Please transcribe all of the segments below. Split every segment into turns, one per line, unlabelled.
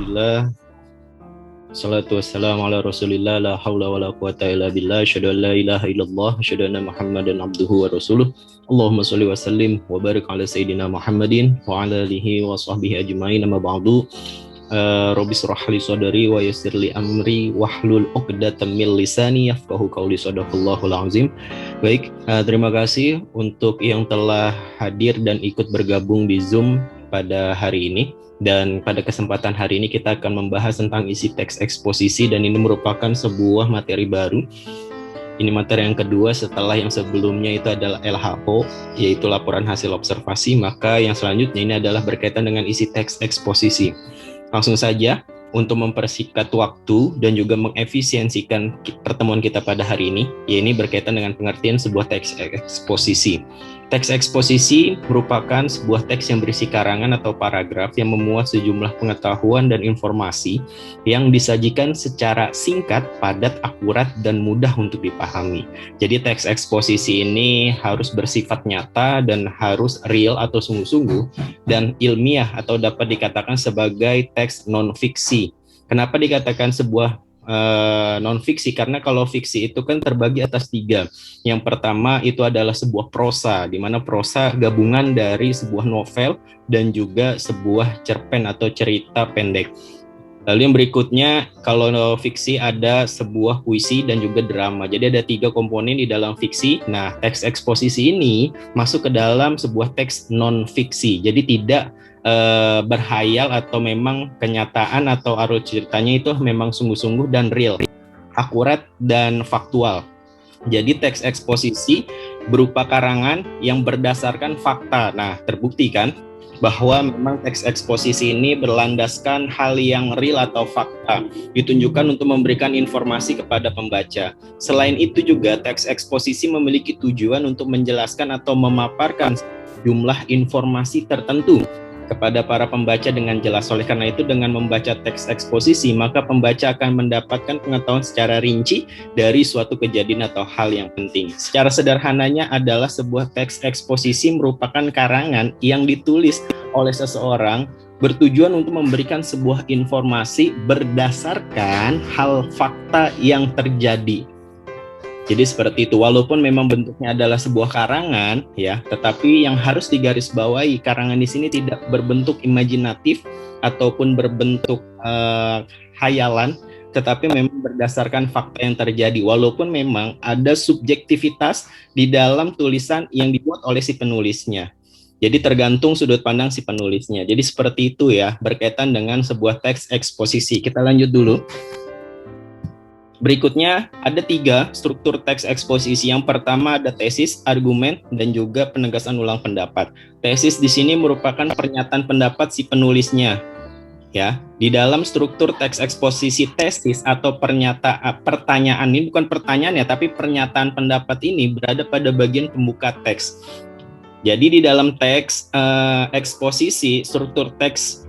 Alhamdulillah. Salatu wassalamu ala Rasulillah, la haula wala quwata illa billah, asyhadu an la ilaha illallah, asyhadu anna Muhammadan abduhu wa rasuluh. Allahumma shalli wa sallim wa barik ala sayyidina Muhammadin wa ala alihi wa sahbihi ajmain. Amma ba'du. Rabbi shrah li sadri wa yassir li amri wahlul 'uqdatam min lisani yafqahu qawli. Shadaqallahul azim. Baik, terima kasih untuk yang telah hadir dan ikut bergabung di Zoom pada hari ini. Dan pada kesempatan hari ini kita akan membahas tentang isi teks eksposisi, dan ini merupakan sebuah materi baru. Ini materi yang kedua setelah yang sebelumnya itu adalah LHO, yaitu laporan hasil observasi. Maka yang selanjutnya ini adalah berkaitan dengan isi teks eksposisi. Langsung saja, untuk mempersingkat waktu dan juga mengefisiensikan pertemuan kita pada hari ini, yaitu berkaitan dengan pengertian sebuah teks eksposisi. Teks eksposisi merupakan sebuah teks yang berisi karangan atau paragraf yang memuat sejumlah pengetahuan dan informasi yang disajikan secara singkat, padat, akurat, dan mudah untuk dipahami. Jadi teks eksposisi ini harus bersifat nyata dan harus real atau sungguh-sungguh dan ilmiah atau dapat dikatakan sebagai teks non-fiksi. Kenapa dikatakan sebuah non-fiksi? Karena kalau fiksi itu kan terbagi atas 3. Yang pertama itu adalah sebuah prosa, di mana prosa gabungan dari sebuah novel dan juga sebuah cerpen atau cerita pendek. Lalu yang berikutnya, kalau fiksi ada sebuah puisi dan juga drama. Jadi ada 3 komponen di dalam fiksi. Nah, teks eksposisi ini masuk ke dalam sebuah teks non-fiksi. Jadi tidak berhayal atau memang kenyataan atau arus ceritanya itu memang sungguh-sungguh dan real, akurat dan faktual. Jadi teks eksposisi berupa karangan yang berdasarkan fakta. Nah, terbukti kan bahwa memang teks eksposisi ini berlandaskan hal yang real atau fakta, ditunjukkan untuk memberikan informasi kepada pembaca. Selain itu juga teks eksposisi memiliki tujuan untuk menjelaskan atau memaparkan jumlah informasi tertentu kepada para pembaca dengan jelas. Oleh karena itu, dengan membaca teks eksposisi, maka pembaca akan mendapatkan pengetahuan secara rinci dari suatu kejadian atau hal yang penting. Secara sederhananya adalah sebuah teks eksposisi merupakan karangan yang ditulis oleh seseorang bertujuan untuk memberikan sebuah informasi berdasarkan hal fakta yang terjadi. Jadi seperti itu, walaupun memang bentuknya adalah sebuah karangan ya, tetapi yang harus digarisbawahi, karangan di sini tidak berbentuk imajinatif ataupun berbentuk hayalan, tetapi memang berdasarkan fakta yang terjadi, walaupun memang ada subjektivitas di dalam tulisan yang dibuat oleh si penulisnya. Jadi tergantung sudut pandang si penulisnya. Jadi seperti itu ya, berkaitan dengan sebuah teks eksposisi. Kita lanjut dulu. Berikutnya ada 3 struktur teks eksposisi. Yang pertama ada tesis, argumen, dan juga penegasan ulang pendapat. Tesis di sini merupakan pernyataan pendapat si penulisnya. Ya, di dalam struktur teks eksposisi tesis atau pertanyaan ini bukan pertanyaan ya, tapi pernyataan pendapat ini berada pada bagian pembuka teks. Jadi di dalam teks eksposisi, struktur teks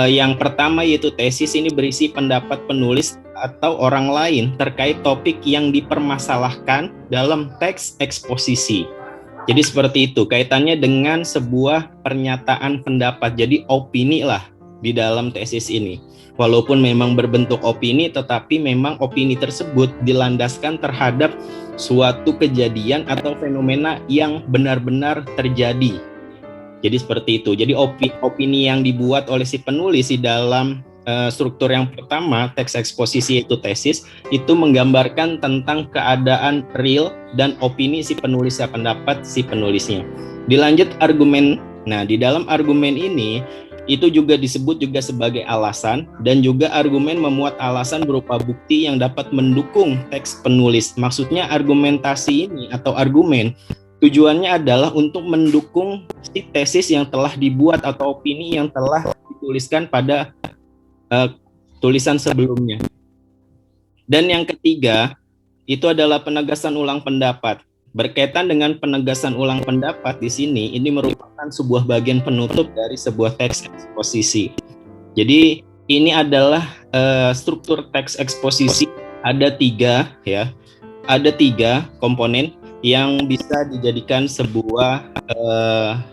yang pertama yaitu tesis ini berisi pendapat penulis atau orang lain terkait topik yang dipermasalahkan dalam teks eksposisi. Jadi seperti itu, kaitannya dengan sebuah pernyataan pendapat. Jadi opini lah di dalam tesis ini. Walaupun memang berbentuk opini, tetapi memang opini tersebut dilandaskan terhadap suatu kejadian atau fenomena yang benar-benar terjadi. Jadi seperti itu. Jadi opini yang dibuat oleh si penulis di dalam struktur yang pertama, teks eksposisi yaitu tesis, itu menggambarkan tentang keadaan real dan opini si penulis, pendapat si penulisnya. Dilanjut argumen. Nah, di dalam argumen ini itu juga disebut juga sebagai alasan, dan juga argumen memuat alasan berupa bukti yang dapat mendukung teks penulis. Maksudnya argumentasi ini atau argumen tujuannya adalah untuk mendukung si tesis yang telah dibuat atau opini yang telah dituliskan pada tulisan sebelumnya. Dan yang ketiga itu adalah penegasan ulang pendapat. Berkaitan dengan penegasan ulang pendapat di sini, ini merupakan sebuah bagian penutup dari sebuah teks eksposisi. Jadi ini adalah struktur teks eksposisi, ada 3 ya, ada 3 komponen yang bisa dijadikan sebuah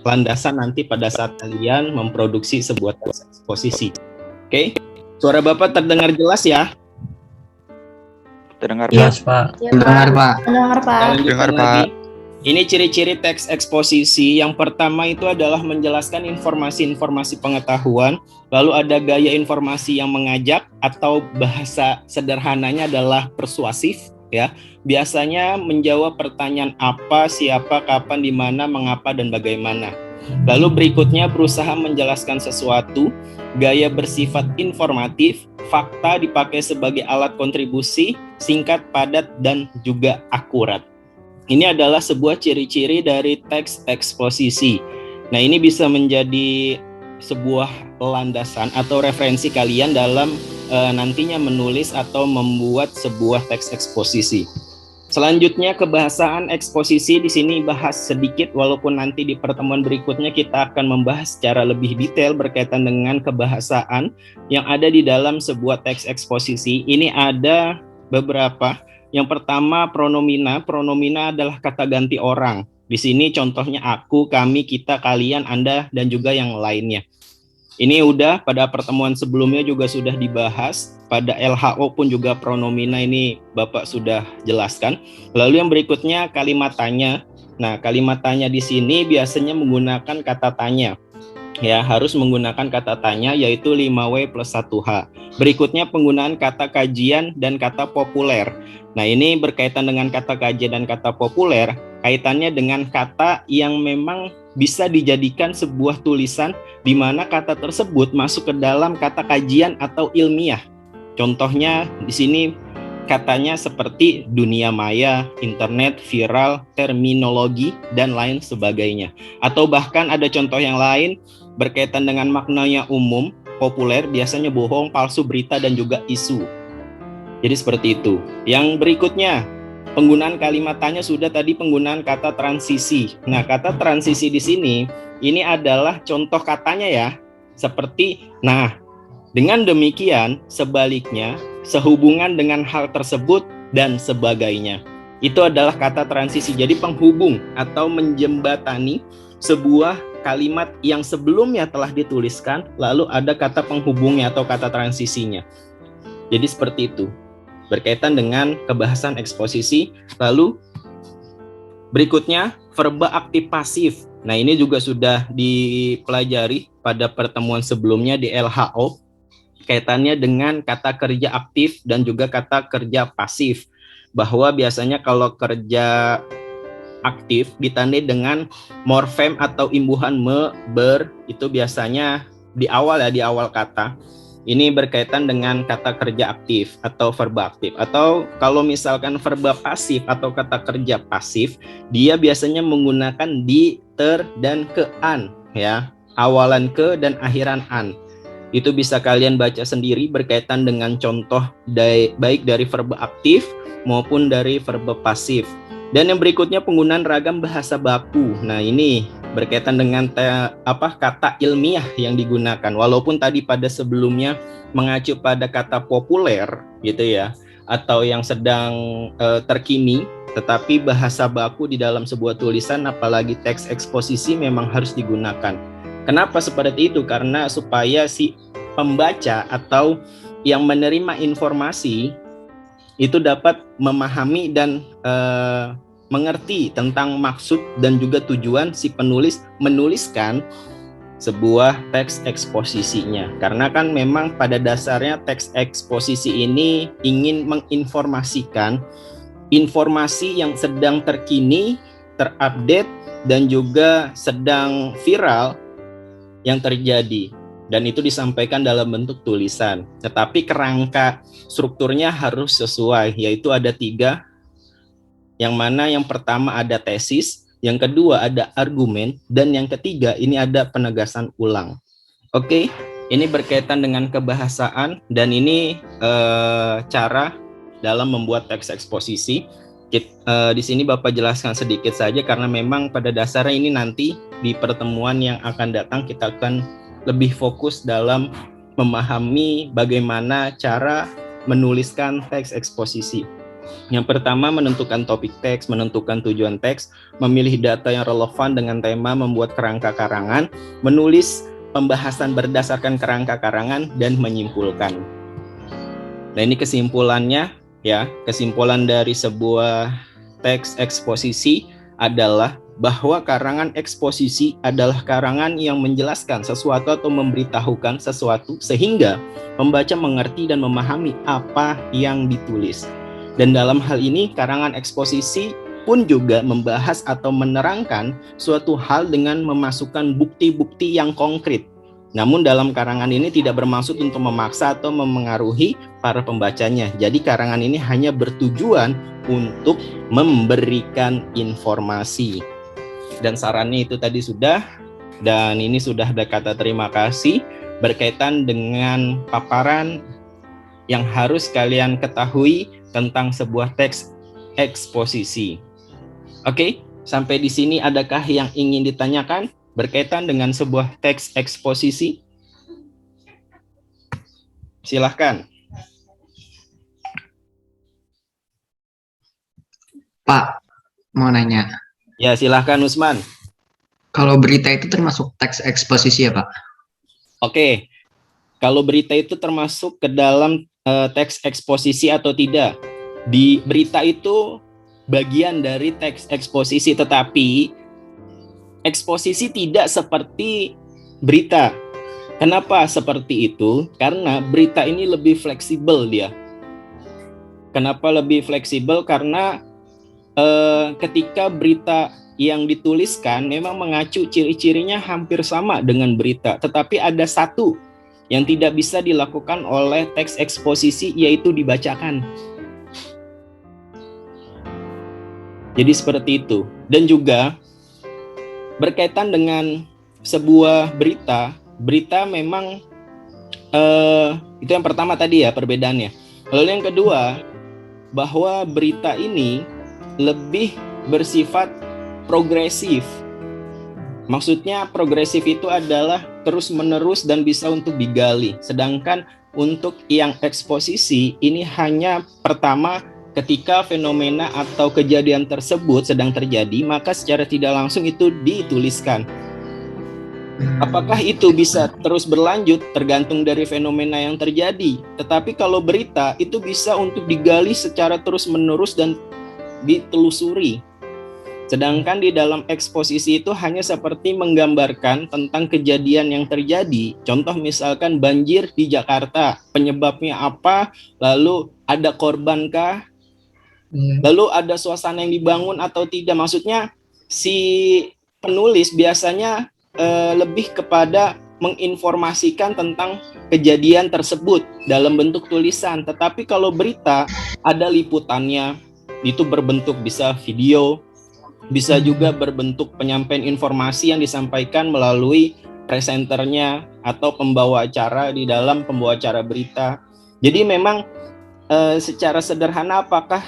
landasan nanti pada saat kalian memproduksi sebuah teks eksposisi. Oke, Suara Bapak terdengar jelas ya?
Terdengar,
Yes,
Pak.
Pak.
Dengar, Pak.
Dengar,
Kita
Pak.
lanjutkan
Dengar,
lagi.
Pak.
Ini ciri-ciri teks eksposisi. Yang pertama itu adalah menjelaskan informasi-informasi pengetahuan. Lalu ada gaya informasi yang mengajak atau bahasa sederhananya adalah persuasif, ya. Biasanya menjawab pertanyaan apa, siapa, kapan, di mana, mengapa, dan bagaimana. Lalu berikutnya berusaha menjelaskan sesuatu. Gaya bersifat informatif, fakta dipakai sebagai alat kontribusi, singkat, padat, dan juga akurat. Ini adalah sebuah ciri-ciri dari teks eksposisi. Nah, ini bisa menjadi sebuah landasan atau referensi kalian dalam nantinya menulis atau membuat sebuah teks eksposisi. Selanjutnya kebahasaan eksposisi di sini bahas sedikit, walaupun nanti di pertemuan berikutnya kita akan membahas secara lebih detail berkaitan dengan kebahasaan yang ada di dalam sebuah teks eksposisi. Ini ada beberapa. Yang pertama pronomina. Pronomina adalah kata ganti orang. Di sini contohnya aku, kami, kita, kalian, Anda, dan juga yang lainnya. Ini udah pada pertemuan sebelumnya juga sudah dibahas. Pada LHO pun juga pronomina ini Bapak sudah jelaskan. Lalu yang berikutnya kalimat tanya. Nah, kalimat tanya di sini biasanya menggunakan kata tanya. Ya, harus menggunakan kata tanya yaitu 5W plus 1H. Berikutnya penggunaan kata kajian dan kata populer. Nah, ini berkaitan dengan kata kajian dan kata populer, kaitannya dengan kata yang memang bisa dijadikan sebuah tulisan di mana kata tersebut masuk ke dalam kata kajian atau ilmiah. Contohnya di sini katanya seperti dunia maya, internet, viral, terminologi, dan lain sebagainya. Atau bahkan ada contoh yang lain berkaitan dengan maknanya umum, populer, biasanya bohong, palsu, berita, dan juga isu. Jadi seperti itu. Yang berikutnya, penggunaan kalimat tanya sudah tadi penggunaan kata transisi. Nah, kata transisi di sini, ini adalah contoh katanya ya. Seperti, nah, dengan demikian, sebaliknya, sehubungan dengan hal tersebut, dan sebagainya. Itu adalah kata transisi. Jadi penghubung atau menjembatani sebuah kalimat yang sebelumnya telah dituliskan, lalu ada kata penghubungnya atau kata transisinya. Jadi seperti itu, berkaitan dengan kebahasan eksposisi. Lalu berikutnya, verba aktif pasif. Nah, ini juga sudah dipelajari pada pertemuan sebelumnya di LHO, kaitannya dengan kata kerja aktif dan juga kata kerja pasif. Bahwa biasanya kalau kerja aktif ditandai dengan morfem atau imbuhan me, ber, itu biasanya di awal kata. Ini berkaitan dengan kata kerja aktif atau verba aktif. Atau kalau misalkan verba pasif atau kata kerja pasif, dia biasanya menggunakan di, ter, dan ke, an, ya. Awalan ke dan akhiran an. Itu bisa kalian baca sendiri berkaitan dengan contoh baik dari verba aktif maupun dari verba pasif. Dan yang berikutnya penggunaan ragam bahasa baku. Nah, ini berkaitan dengan kata ilmiah yang digunakan. Walaupun tadi pada sebelumnya mengacu pada kata populer gitu ya, atau yang sedang terkini, tetapi bahasa baku di dalam sebuah tulisan apalagi teks eksposisi memang harus digunakan. Kenapa seperti itu? Karena supaya si pembaca atau yang menerima informasi itu dapat memahami dan mengerti tentang maksud dan juga tujuan si penulis menuliskan sebuah teks eksposisinya. Karena kan memang pada dasarnya teks eksposisi ini ingin menginformasikan informasi yang sedang terkini, terupdate, dan juga sedang viral yang terjadi. Dan itu disampaikan dalam bentuk tulisan. Tetapi kerangka strukturnya harus sesuai, yaitu ada 3. Yang mana yang pertama ada tesis, yang kedua ada argumen, dan yang ketiga ini ada penegasan ulang. Oke, ini berkaitan dengan kebahasaan, dan ini cara dalam membuat teks eksposisi. Di sini Bapak jelaskan sedikit saja karena memang pada dasarnya ini nanti di pertemuan yang akan datang kita akan lebih fokus dalam memahami bagaimana cara menuliskan teks eksposisi. Yang pertama menentukan topik teks, menentukan tujuan teks, memilih data yang relevan dengan tema, membuat kerangka karangan, menulis pembahasan berdasarkan kerangka karangan dan menyimpulkan. Nah, ini kesimpulannya ya. Kesimpulan dari sebuah teks eksposisi adalah bahwa karangan eksposisi adalah karangan yang menjelaskan sesuatu atau memberitahukan sesuatu sehingga pembaca mengerti dan memahami apa yang ditulis. Dan dalam hal ini karangan eksposisi pun juga membahas atau menerangkan suatu hal dengan memasukkan bukti-bukti yang konkret. Namun dalam karangan ini tidak bermaksud untuk memaksa atau memengaruhi para pembacanya. Jadi karangan ini hanya bertujuan untuk memberikan informasi. Dan sarannya itu tadi sudah, dan ini sudah ada kata terima kasih berkaitan dengan paparan yang harus kalian ketahui tentang sebuah teks eksposisi. Oke, sampai di sini adakah yang ingin ditanyakan berkaitan dengan sebuah teks eksposisi? Silahkan.
Pak, mau nanya.
Ya, silahkan Usman.
Kalau berita itu termasuk teks eksposisi ya, Pak?
Oke, kalau berita itu termasuk ke dalam teks eksposisi atau tidak? Di berita itu bagian dari teks eksposisi, tetapi eksposisi tidak seperti berita. Kenapa seperti itu? Karena berita ini lebih fleksibel dia. Kenapa lebih fleksibel? Karena ketika berita yang dituliskan memang mengacu ciri-cirinya hampir sama dengan berita, tetapi ada satu yang tidak bisa dilakukan oleh teks eksposisi, yaitu dibacakan. Jadi seperti itu. Dan juga berkaitan dengan sebuah berita, berita memang itu yang pertama tadi ya perbedaannya. Lalu yang kedua, bahwa berita ini lebih bersifat progresif. Maksudnya progresif itu adalah terus-menerus dan bisa untuk digali. Sedangkan untuk yang eksposisi ini hanya pertama ketika fenomena atau kejadian tersebut sedang terjadi, maka secara tidak langsung itu dituliskan. Apakah itu bisa terus berlanjut tergantung dari fenomena yang terjadi. Tetapi kalau berita itu bisa untuk digali secara terus-menerus dan ditelusuri. Sedangkan di dalam eksposisi itu hanya seperti menggambarkan tentang kejadian yang terjadi. Contoh misalkan banjir di Jakarta, penyebabnya apa, lalu ada korbankah, lalu ada suasana yang dibangun atau tidak. Maksudnya si penulis biasanya lebih kepada menginformasikan tentang kejadian tersebut dalam bentuk tulisan. Tetapi kalau berita ada liputannya, itu berbentuk bisa video, bisa juga berbentuk penyampaian informasi yang disampaikan melalui presenternya atau pembawa acara di dalam pembawa acara berita. Jadi memang secara sederhana apakah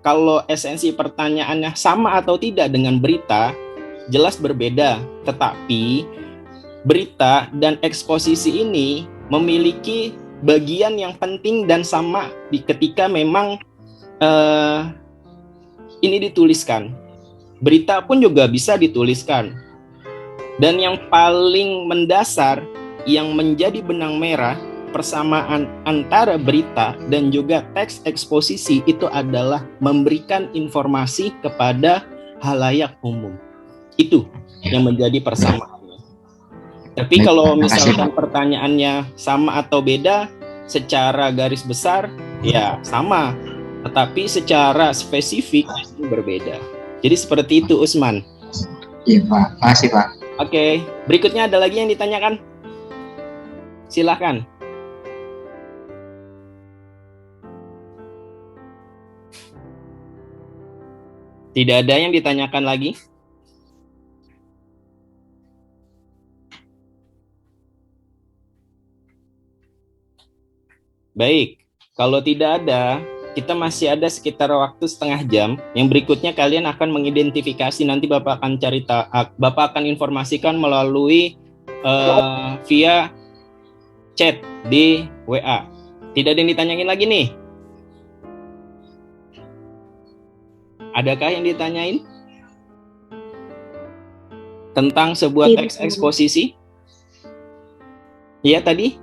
kalau esensi pertanyaannya sama atau tidak dengan berita, jelas berbeda. Tetapi berita dan eksposisi ini memiliki bagian yang penting dan sama ketika memang ini dituliskan. Berita pun juga bisa dituliskan. Dan yang paling mendasar yang menjadi benang merah persamaan antara berita dan juga teks eksposisi itu adalah memberikan informasi kepada halayak umum. Itu yang menjadi persamaannya. Tapi kalau misalkan pertanyaannya sama atau beda, secara garis besar ya sama, tetapi secara spesifik itu berbeda. Jadi seperti itu Usman.
Iya Pak, makasih Pak.
Oke, berikutnya ada lagi yang ditanyakan? Silahkan. Tidak ada yang ditanyakan lagi? Baik, kalau tidak ada, kita masih ada sekitar waktu setengah jam. Yang berikutnya kalian akan mengidentifikasi, nanti Bapak akan Bapak akan informasikan melalui via chat di WA. Tidak ada yang ditanyain lagi nih? Adakah yang ditanyain tentang sebuah teks eksposisi? Iya tadi?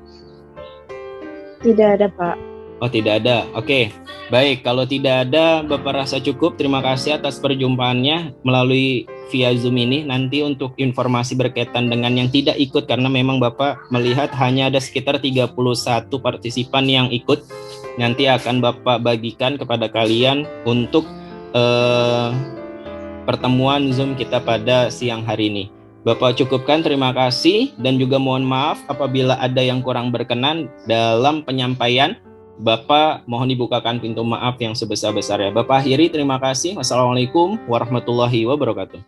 Tidak ada, Pak.
Oh, tidak ada. Oke. Baik, kalau tidak ada, Bapak rasa cukup. Terima kasih atas perjumpaannya melalui via Zoom ini. Nanti untuk informasi berkaitan dengan yang tidak ikut, karena memang Bapak melihat hanya ada sekitar 31 partisipan yang ikut. Nanti akan Bapak bagikan kepada kalian untuk pertemuan Zoom kita pada siang hari ini. Bapak cukupkan, terima kasih, dan juga mohon maaf apabila ada yang kurang berkenan dalam penyampaian. Bapak mohon dibukakan pintu maaf yang sebesar-besarnya. Bapak akhiri, terima kasih. Wassalamualaikum warahmatullahi wabarakatuh.